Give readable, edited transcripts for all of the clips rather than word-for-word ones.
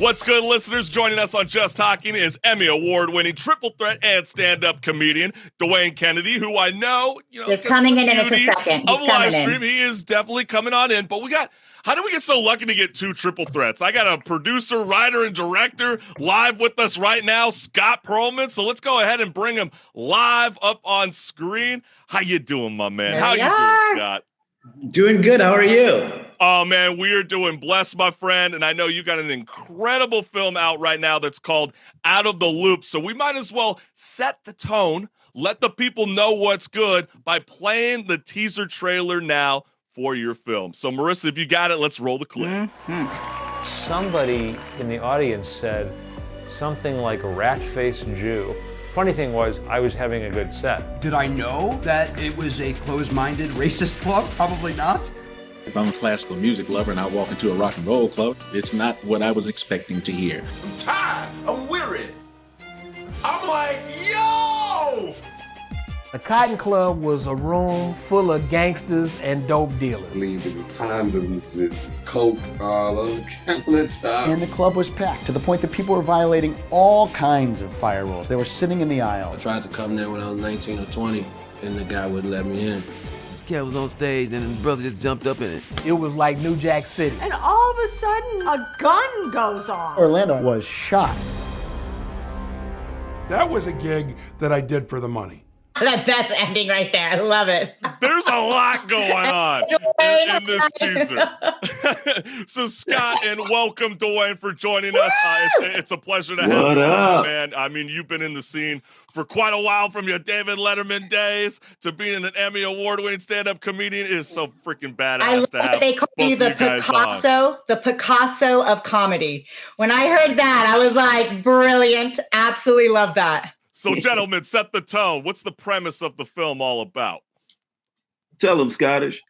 What's good, listeners? Joining us on Just Talking is Emmy award-winning triple threat and stand-up comedian Dwayne Kennedy, who I know, is coming in just a second. He's of live stream. He is definitely coming on in. But how did we get so lucky to get two triple threats? I got a producer, writer, and director live with us right now, Scott Perlman. So let's go ahead and bring him live up on screen. How you doing, my man? How you doing, Scott? Doing good. How are you? Oh, man, we are doing blessed, my friend. And I know you got an incredible film out right now that's called Out of the Loop. So we might as well set the tone, let the people know what's good by playing the teaser trailer now for your film. So, Marissa, if you got it, let's roll the clip. Mm-hmm. Somebody in the audience said something like a rat-faced Jew. Funny thing was, I was having a good set. Did I know that it was a closed-minded racist club? Probably not. If I'm a classical music lover and I walk into a rock and roll club, it's not what I was expecting to hear. I'm tired. I'm weary. I'm like, yo! The Cotton Club was a room full of gangsters and dope dealers. Leaving condoms and coke all over the countertop. And the club was packed to the point that people were violating all kinds of fire rules. They were sitting in the aisle. I tried to come there when I was 19 or 20, and the guy wouldn't let me in. This cat was on stage and his brother just jumped up in it. It was like New Jack City. And all of a sudden, a gun goes off. Orlando was shocked. That was a gig that I did for the money. The best ending right there. I love it. There's a lot going on in this teaser. So, Scott, and welcome, Dwayne, for joining us. It's a pleasure to have you, man. I mean, you've been in the scene for quite a while, from your David Letterman days to being an Emmy award-winning stand-up comedian. It is so freaking badass. I love that they call you the Picasso of comedy. When I heard that, I was like, brilliant. Absolutely love that. So, gentlemen, set the tone. What's the premise of the film all about? Tell them, Scottish.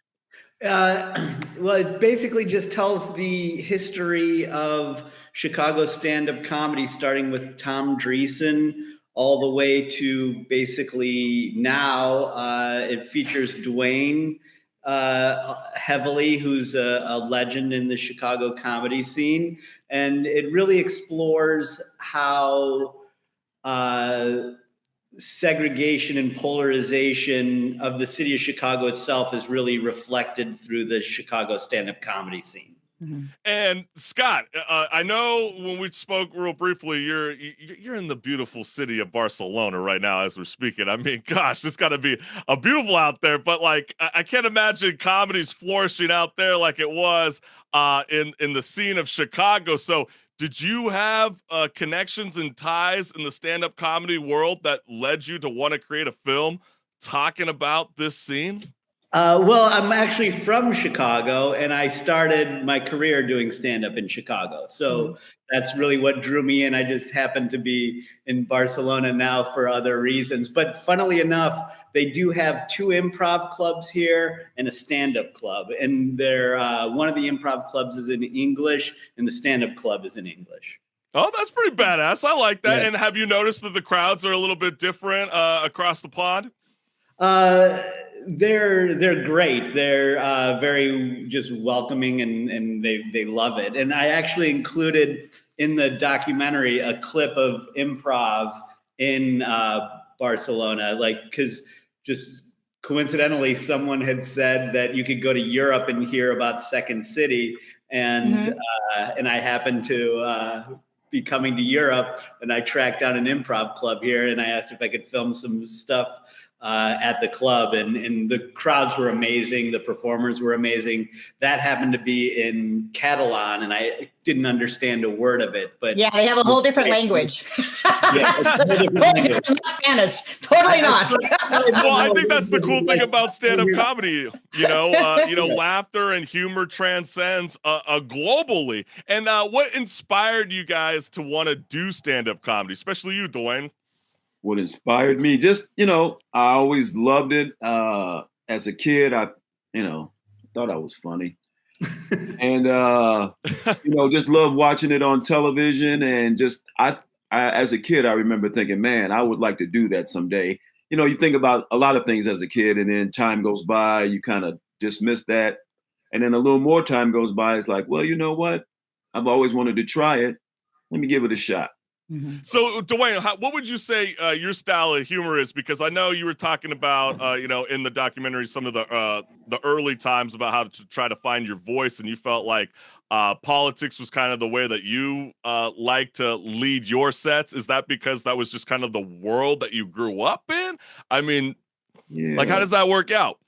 Well, it basically just tells the history of Chicago stand-up comedy, starting with Tom Dreesen all the way to basically now. It features Dwayne heavily, who's a legend in the Chicago comedy scene. And it really explores how segregation and polarization of the city of Chicago itself is really reflected through the Chicago stand-up comedy scene. Mm-hmm. And Scott, I know when we spoke real briefly, you're in the beautiful city of Barcelona right now as we're speaking. I mean, gosh, it's got to be a beautiful out there. But like, I can't imagine comedy's flourishing out there like it was in the scene of Chicago. So, did you have connections and ties in the stand-up comedy world that led you to want to create a film talking about this scene? Well, I'm actually from Chicago, and I started my career doing stand-up in Chicago. So that's really what drew me in. I just happened to be in Barcelona now for other reasons. But funnily enough, they do have two improv clubs here and a stand-up club. And they're one of the improv clubs is in English, and the stand-up club is in English. Oh, that's pretty badass. I like that. Yeah. And have you noticed that the crowds are a little bit different across the pond? They're great. They're very just welcoming, and they love it. And I actually included in the documentary a clip of improv in Barcelona, because just coincidentally, someone had said that you could go to Europe and hear about Second City, and I happened to be coming to Europe, and I tracked down an improv club here, and I asked if I could film some stuff at the club, and the crowds were amazing. The performers were amazing. That happened to be in Catalan, and I didn't understand a word of it. But yeah, they have a whole different language. Not Spanish. Totally not. Well, I think that's the cool thing about stand-up comedy. Laughter and humor transcends globally. And what inspired you guys to want to do stand-up comedy, especially you, Dwayne? What inspired me? Just, I always loved it. As a kid, I thought I was funny. And, just loved watching it on television. And just, I, as a kid, I remember thinking, man, I would like to do that someday. You think about a lot of things as a kid, and then time goes by, you kind of dismiss that. And then a little more time goes by, it's like, well, you know what? I've always wanted to try it. let me give it a shot. So, Dwayne, what would you say your style of humor is? Because I know you were talking about, in the documentary, some of the early times about how to try to find your voice, and you felt like politics was kind of the way that you like to lead your sets. Is that because that was just kind of the world that you grew up in? I mean, like, how does that work out?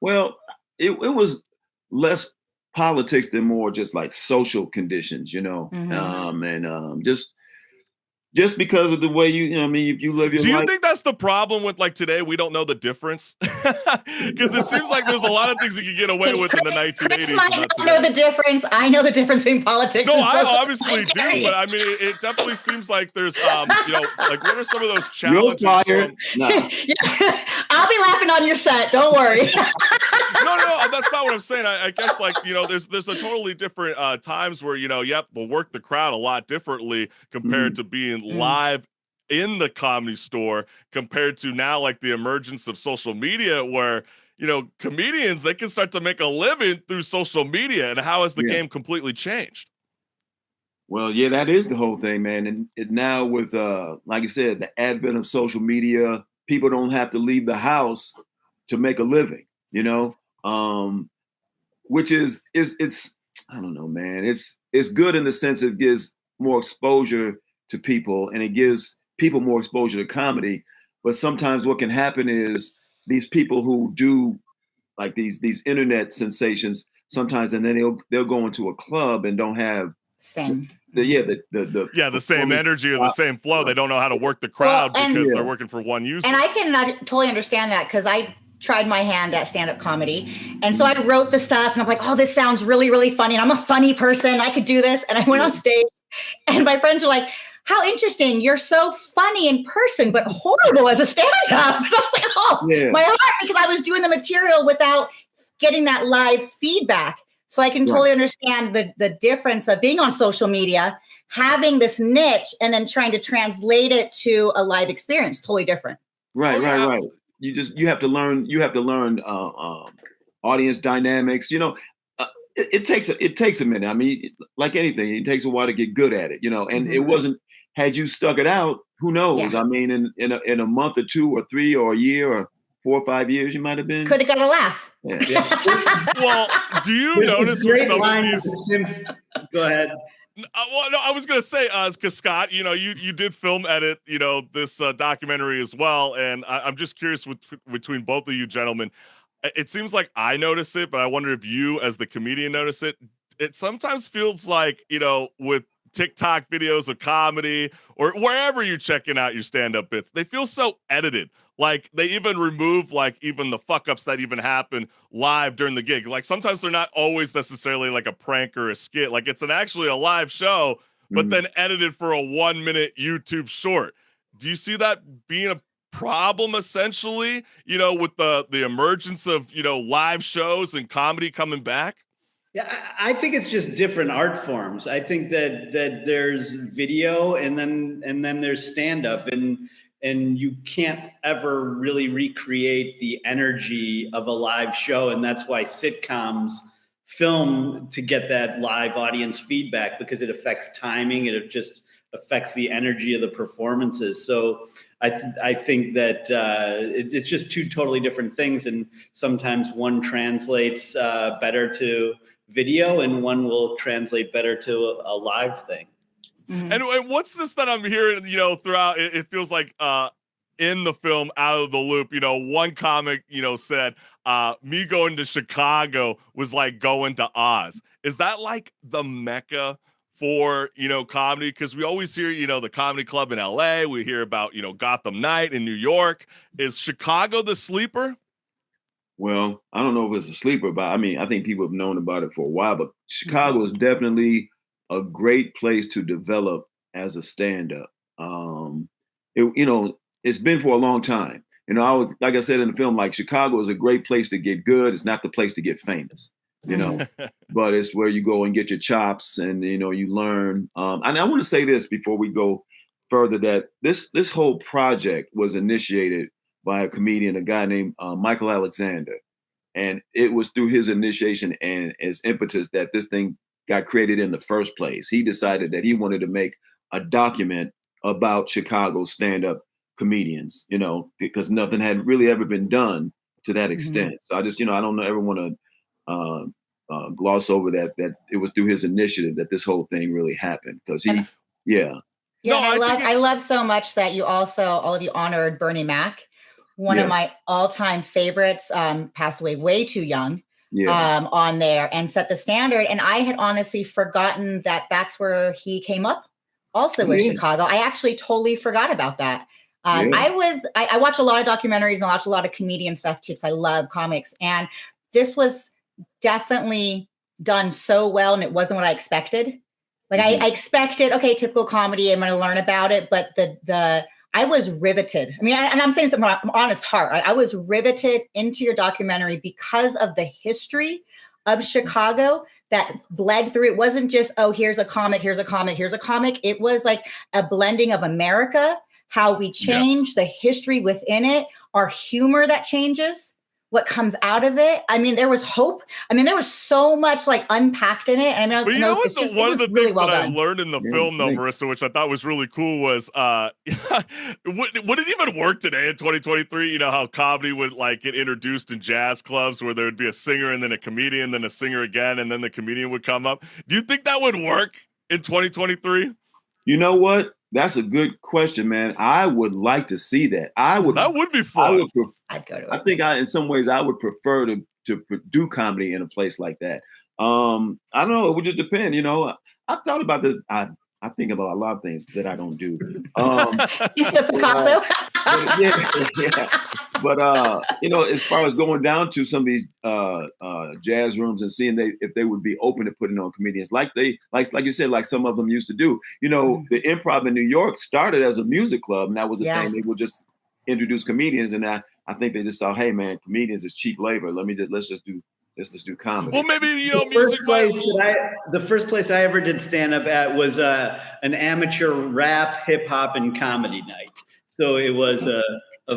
Well, it was less politics than more just like social conditions, and just because of the way I mean, if you live your life. Do you think that's the problem with like today? We don't know the difference because it seems like there's a lot of things you could get away with in the 1980s. Chris might not know the difference. I know the difference between politics. No, and I social obviously do, but I mean, it definitely seems like there's, like what are some of those challenges? You're fired. Nah. I'll be laughing on your set. Don't worry. No, that's not what I'm saying. I guess like, there's a totally different times where, you have to work the crowd a lot differently compared to being live in the Comedy Store compared to now like the emergence of social media where, comedians, they can start to make a living through social media. And how has the game completely changed? Well, yeah, that is the whole thing, man. And now with, like I said, the advent of social media, people don't have to leave the house to make a living, which is it's, I don't know, man. It's good in the sense it gives more exposure to people and it gives people more exposure to comedy. But sometimes what can happen is these people who do like these internet sensations sometimes, and then they'll go into a club and don't have the same energy or the same flow. They don't know how to work the crowd because they're working for one user. And I can totally understand that because I tried my hand at stand-up comedy. And so I wrote the stuff and I'm like, oh, this sounds really, really funny. And I'm a funny person. I could do this. And I went on stage and my friends were like, how interesting. You're so funny in person, but horrible as a stand-up. And I was like, my heart, because I was doing the material without getting that live feedback. So I can totally understand the difference of being on social media, having this niche, and then trying to translate it to a live experience. Totally different. Right. You have to learn audience dynamics. It takes a minute. I mean, like anything, it takes a while to get good at it. And it wasn't. Had you stuck it out, who knows? Yeah. I mean, in a month or two or three or a year or 4 or 5 years, you might have been. Could have got a laugh. Yeah. Well, do you notice with some of these? Go ahead. Well, no, I was gonna say, because Scott, you did film edit, this documentary as well, and I'm just curious between both of you gentlemen. It seems like I notice it, but I wonder if you, as the comedian, notice it. It sometimes feels like, with TikTok videos of comedy or wherever you're checking out your stand-up bits, they feel so edited. Like they even remove like even the fuck ups that even happen live during the gig. Like sometimes they're not always necessarily like a prank or a skit. Like it's actually a live show, but then edited for a 1-minute YouTube short. Do you see that being a problem essentially, with the emergence of, live shows and comedy coming back? Yeah, I think it's just different art forms. I think that there's video and then there's stand-up and you can't ever really recreate the energy of a live show. And that's why sitcoms film to get that live audience feedback because it affects timing. It just affects the energy of the performances. So I think that it's just two totally different things. And sometimes one translates better to video and one will translate better to a live thing. And what's this that I'm hearing, throughout, it feels like in the film Out of the Loop, one comic, said, me going to Chicago was like going to Oz. Is that like the Mecca for, comedy? Because we always hear, the comedy club in LA. We hear about, Gotham Night in New York. Is Chicago the sleeper? Well, I don't know if it's a sleeper, but I mean, I think people have known about it for a while, but Chicago is definitely a great place to develop as a stand-up. It's been for a long time. Like I said in the film, like Chicago is a great place to get good. It's not the place to get famous, but it's where you go and get your chops and, you learn. And I want to say this before we go further, that this whole project was initiated by a comedian, a guy named Michael Alexander. And it was through his initiation and his impetus that this thing got created in the first place. He decided that he wanted to make a document about Chicago stand-up comedians, you know, because nothing had really ever been done to that extent. So I just, you know, I don't ever want to gloss over that it was through his initiative that this whole thing really happened, because he, yeah. Yeah, and I love so much that you also, all of you, honored Bernie Mac, one of my all-time favorites, passed away way too young, on there, and set the standard. And I had honestly forgotten that that's where he came up also with Chicago. I actually totally forgot about that. I watch a lot of documentaries and I watch a lot of comedian stuff too, because I love comics. And this was definitely done so well, and it wasn't what I expected. Like I expected, okay, typical comedy, I'm going to learn about it, but I was riveted. I mean, and I'm saying something from honest heart. Right? I was riveted into your documentary because of the history of Chicago that bled through. It wasn't just, oh, here's a comic, here's a comic, here's a comic. It was like a blending of America, how we change, the history within it, our humor that changes, what comes out of it. I mean, there was hope. I mean, there was so much like unpacked in it. I mean, but you know what? One of the really things that I learned in the film, though, Marissa, which I thought was really cool, was would it even work today in 2023? You know how comedy would like get introduced in jazz clubs where there would be a singer and then a comedian, then a singer again, and then the comedian would come up. Do you think that would work in 2023? You know what? That's a good question, man. I would like to see that. That would be fun. I'd go to it. I think in some ways I would prefer to do comedy in a place like that. I don't know. It would just depend. You know, I've thought about this. I think about a lot of things that I don't do. You said Picasso. But you know, as far as going down to some of these jazz rooms and seeing if they would be open to putting on comedians like you said, like some of them used to do. You know, the Improv in New York started as a music club, and that was a thing. They would just introduce comedians, and I think they just saw, hey man, comedians is cheap labor. Let's just do comedy. Well, maybe, you know, the first place I ever did stand up at was an amateur rap, hip hop, and comedy night. So it was a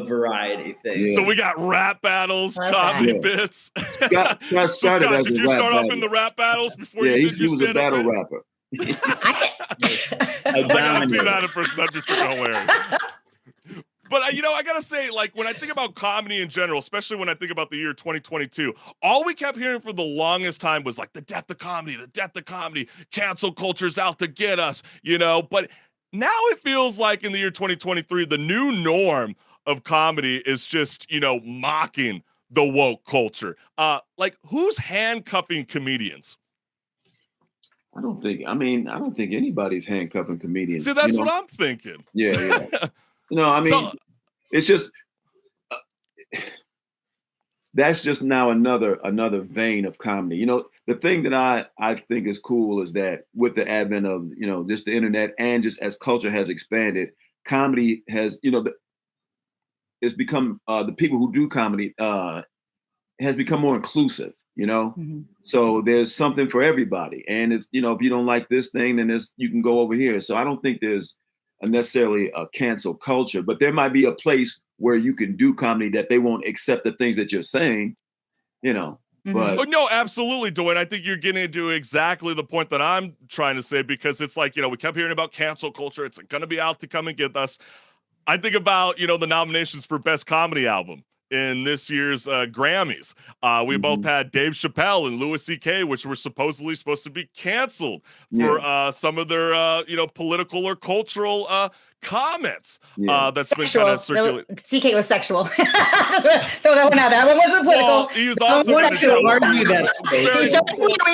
variety thing. So we got rap battles, comedy bits. Scott Scott, did you start off in the rap battles before you did he was a battle rapper. I gotta see that in person. That'd be freaking hilarious. But, you know, I got to say, like, when I think about comedy in general, especially when I think about the year 2022, all we kept hearing for the longest time was, like, the death of comedy, cancel culture's out to get us, you know? But now it feels like in the year 2023, the new norm of comedy is just, you know, mocking the woke culture. Like, who's handcuffing comedians? I don't think anybody's handcuffing comedians. See, that's what I'm thinking. Yeah. You know, I mean, it's just that's just now another vein of comedy. You know, the thing that I think is cool is that with the advent of, you know, just the internet and just as culture has expanded, comedy has, you know, it's become the people who do comedy has become more inclusive. You know, so there's something for everybody, and it's, you know, if you don't like this thing, then you can go over here. So I don't think there's necessarily a cancel culture, but there might be a place where you can do comedy that they won't accept the things that you're saying, you know. But oh, no, absolutely, Dwayne. I think you're getting into exactly the point that I'm trying to say, because it's like, you know, we kept hearing about cancel culture. It's going to be out to come and get us. I think about, you know, the nominations for Best Comedy Album in this year's Grammys. We both had Dave Chappelle and Louis C.K., which were supposedly supposed to be canceled for some of their, you know, political or cultural comments. That's sexual. Been kind of circulating. CK was sexual. Throw that one out. That one wasn't political. Well, he was also sexual.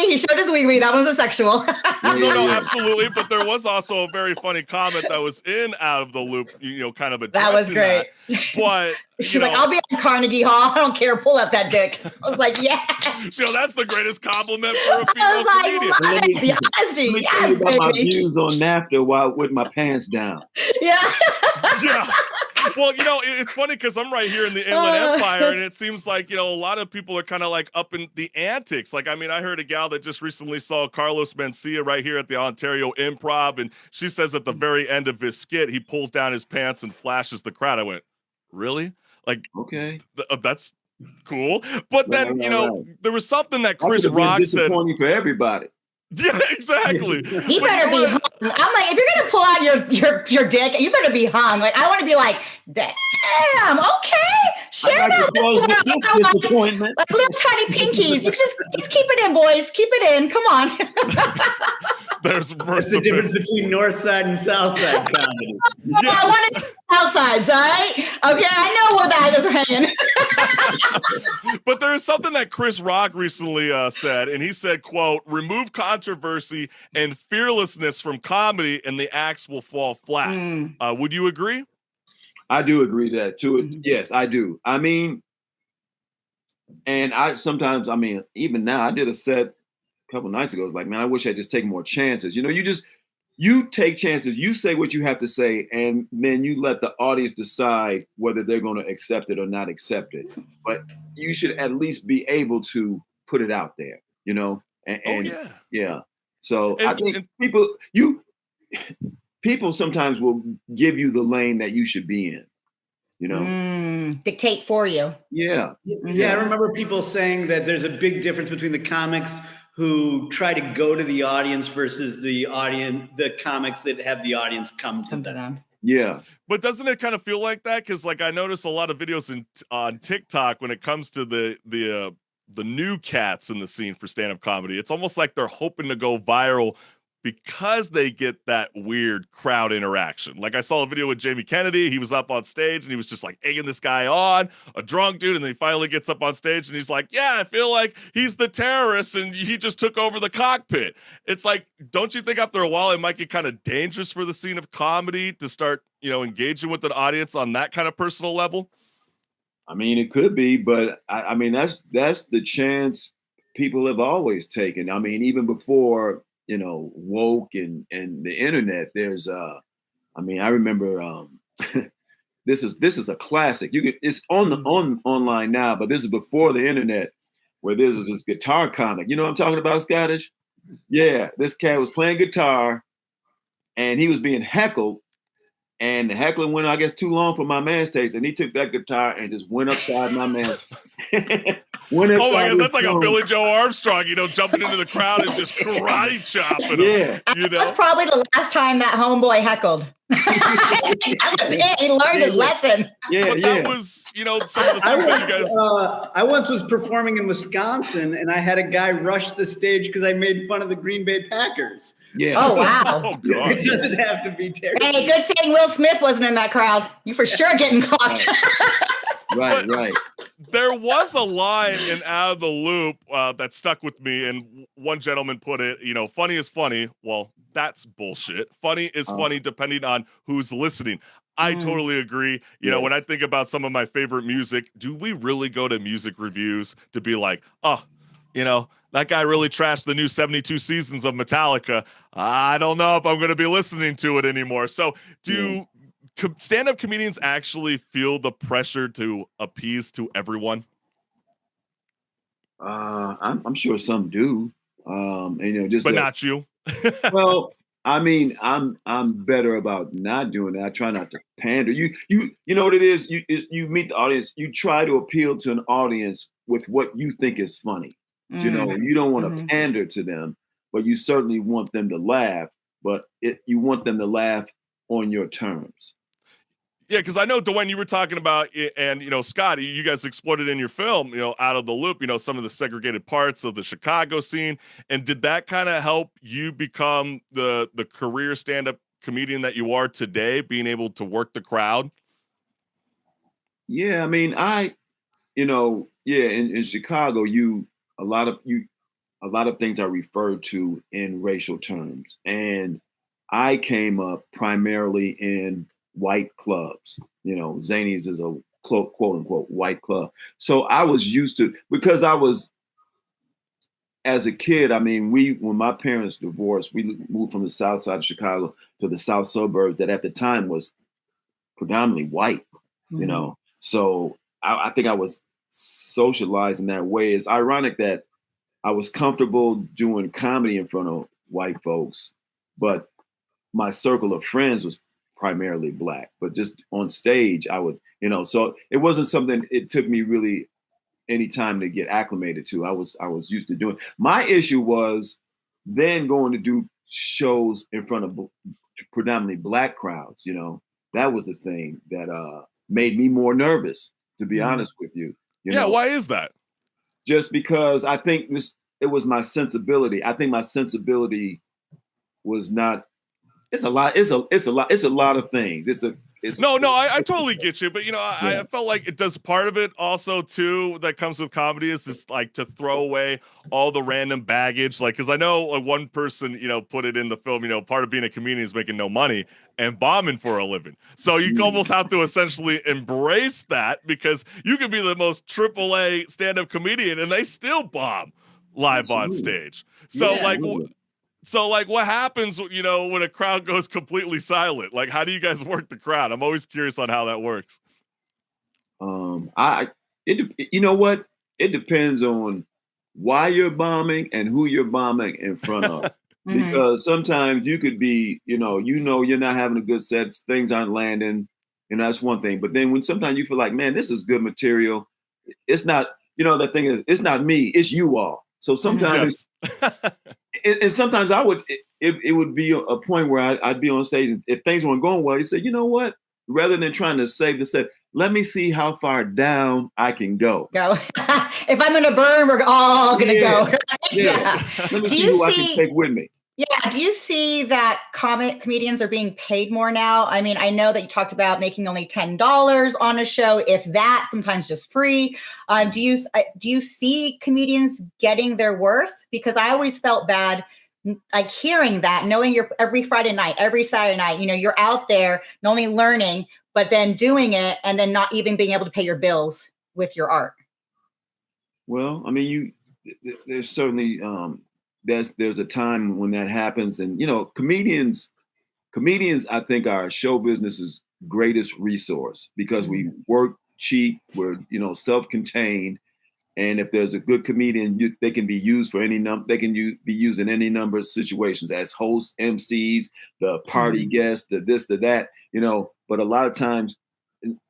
He showed his wee-wee. That one's a sexual. No, absolutely. But there was also a very funny comment that was in Out of the Loop, you know, kind of addressing that was great. But she's like, I'll be on Carnegie Hall. I don't care. Pull out that dick. I was like, yes. So that's the greatest compliment for a female comedian. The honesty. Yes, about my views on NAFTA while with my pants down. Yeah. Well, you know, it's funny because I'm right here in the Inland Empire, and it seems like, you know, a lot of people are kind of like up in the antics. Like, I mean, I heard a gal that just recently saw Carlos Mencia right here at the Ontario Improv, and she says at the very end of his skit, he pulls down his pants and flashes the crowd. I went, really? Like, okay, that's cool. But then, you know, there was something that Chris Rock said. Disappointing for everybody. Yeah, exactly. He better be hung. I'm like, if you're gonna pull out your dick, you better be hung. Like, I want to be like, damn, okay, share that. Disappointment. Like little tiny pinkies. You can just keep it in, boys. Keep it in. Come on. There's the difference between North Side and South Side comedy. Yeah, I want to South Sides, all right? Okay, I know where the idols are hanging. But there is something that Chris Rock recently said, and he said, quote, remove controversy and fearlessness from comedy and the acts will fall flat. Would you agree? I do agree that too. Yes, I do. I mean, and I sometimes, I mean, even now, I did a set a couple nights ago. It's like, man, I wish I'd just take more chances. You know, you take chances, you say what you have to say, and then you let the audience decide whether they're going to accept it or not accept it. But you should at least be able to put it out there, you know? And yeah. So I think people sometimes will give you the lane that you should be in, you know? Dictate for you. Yeah. Yeah, I remember people saying that there's a big difference between the comics who try to go to the audience versus the comics that have the audience come to them. Yeah. But doesn't it kind of feel like that? Because like I notice a lot of videos on TikTok when it comes to the new cats in the scene for stand-up comedy. It's almost like they're hoping to go viral because they get that weird crowd interaction. Like I saw a video with Jamie Kennedy. He was up on stage and he was just like egging this guy on, a drunk dude. And then he finally gets up on stage and he's like, yeah, I feel like he's the terrorist and he just took over the cockpit. It's like, don't you think after a while it might get kind of dangerous for the scene of comedy to start, you know, engaging with an audience on that kind of personal level? I mean, it could be, but I mean, that's the chance people have always taken. I mean, even before, you know, woke and the internet, there's I mean, I remember this is a classic. It's online now, but this is before the internet, where there's this guitar comic. You know what I'm talking about, Scottish? Yeah, this cat was playing guitar and he was being heckled. And the heckling went, I guess, too long for my man's taste. And he took that guitar and just went upside my man's. Oh my God, that's like a Billy Joe Armstrong, you know, jumping into the crowd and just karate chopping him. You know? That's probably the last time that homeboy heckled. That was it. He learned his lesson. That was, you know, some of the things that you guys. I once was performing in Wisconsin and I had a guy rush the stage because I made fun of the Green Bay Packers. Yeah. Oh, wow. Oh, God. It doesn't have to be terrible. Hey, good thing Will Smith wasn't in that crowd. You for sure getting clocked. Right. There was a line in Out of the Loop that stuck with me, and one gentleman put it, you know, funny is funny. Well, that's bullshit. Funny is funny depending on who's listening. I totally agree. You know, when I think about some of my favorite music, do we really go to music reviews to be like, oh, you know, that guy really trashed the new 72 seasons of Metallica. I don't know if I'm going to be listening to it anymore. So do stand-up comedians actually feel the pressure to appease to everyone? I'm sure some do. And, you know, just but not you. Well, I mean, I'm better about not doing that. I try not to pander. You know what it is? You meet the audience. You try to appeal to an audience with what you think is funny. You know, you don't want to pander to them, but you certainly want them to laugh. But you want them to laugh on your terms. Yeah, because I know, Dwayne, you were talking about, and, you know, Scott, you guys exploited in your film, you know, Out of the Loop, you know, some of the segregated parts of the Chicago scene. And did that kind of help you become the career stand-up comedian that you are today, being able to work the crowd? Yeah, I mean, in Chicago, a lot of things are referred to in racial terms. And I came up primarily in white clubs. You know, Zanies is a quote unquote white club. So I was used to, because I was, as a kid, I mean, when my parents divorced, we moved from the south side of Chicago to the south suburbs that at the time was predominantly white, you know. So I think I was socialized in that way. It's ironic that I was comfortable doing comedy in front of white folks, but my circle of friends was primarily Black. But just on stage, I would, you know, so it wasn't something it took me really any time to get acclimated to. I was used to doing. My issue was then going to do shows in front of predominantly Black crowds, you know, that was the thing that made me more nervous, to be honest with you. You know, why is that? just because I think it was my sensibility. I think my sensibility was not. It's a lot. It's a lot of things. No, I totally get you, but you know, I felt like it does part of it also too that comes with comedy is this like to throw away all the random baggage, like because I know like one person you know put it in the film, you know, part of being a comedian is making no money and bombing for a living, so you almost have to essentially embrace that because you could be the most AAA stand-up comedian and they still bomb live on stage. So So, like, what happens, you know, when a crowd goes completely silent? Like, how do you guys work the crowd? I'm always curious on how that works. You know what? It depends on why you're bombing and who you're bombing in front of. Because sometimes you could be, you know, you're not having a good set, things aren't landing, and that's one thing. But then when sometimes you feel like, man, this is good material, it's not, you know, the thing is, it's not me, it's you all. So sometimes, and sometimes it would be a point where I'd be on stage and if things weren't going well, you say, you know what? Rather than trying to save the set, let me see how far down I can go. If I'm gonna burn, we're all gonna go. Let me see who I can take with me. Yeah. Do you see that comedians are being paid more now? I mean, I know that you talked about making only $10 on a show, if that, sometimes just free. Do you see comedians getting their worth? Because I always felt bad, like hearing that, knowing you're every Friday night, every Saturday night, you know, you're out there not only learning, but then doing it and then not even being able to pay your bills with your art. Well, I mean, there's certainly there's a time when that happens, and you know, comedians I think are show business's greatest resource because we work cheap, we're, you know, self-contained, and if there's a good comedian, they can be used for any be used in any number of situations as hosts, MCs, the party guests, the this, the that, you know. But a lot of times,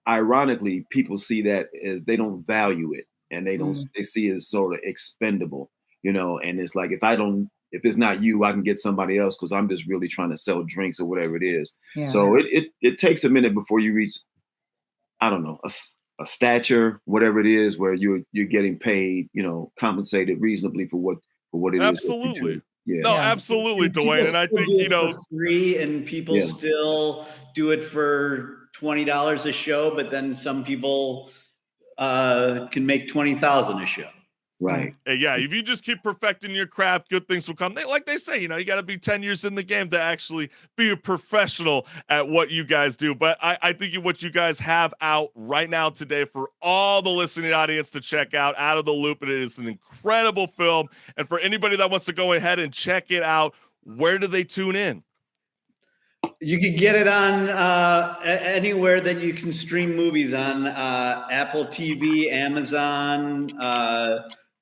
ironically, people see that as they don't value it, and they see it as sort of expendable. You know, and it's like if it's not you, I can get somebody else because I'm just really trying to sell drinks or whatever it is. Yeah. So it takes a minute before you reach, I don't know, a stature, whatever it is, where you're getting paid, you know, compensated reasonably for what it is. Absolutely. No, absolutely, Dwayne. And I think, you know, for free and people still do it for $20 a show, but then some people can make 20,000 a show. Right. Yeah, if you just keep perfecting your craft, good things will come. Like they say, you know, you got to be 10 years in the game to actually be a professional at what you guys do. But I think what you guys have out right now today for all the listening audience to check out, Out of the Loop, it is an incredible film. And for anybody that wants to go ahead and check it out, where do they tune in? You can get it on anywhere that you can stream movies on, Apple TV, Amazon,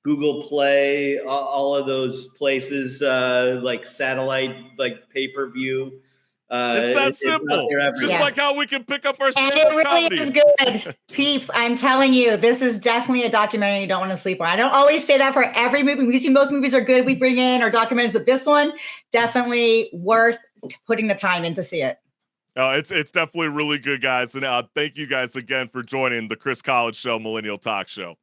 Google Play, all of those places, like satellite, like pay-per-view. It's that simple. Just like how we can pick up our and it really is good. Peeps, I'm telling you, this is definitely a documentary you don't want to sleep on. I don't always say that for every movie. We see most movies are good we bring in, or documentaries, but this one, definitely worth putting the time in to see it. It's definitely really good, guys. And thank you guys again for joining the Chris College Show Millennial Talk Show.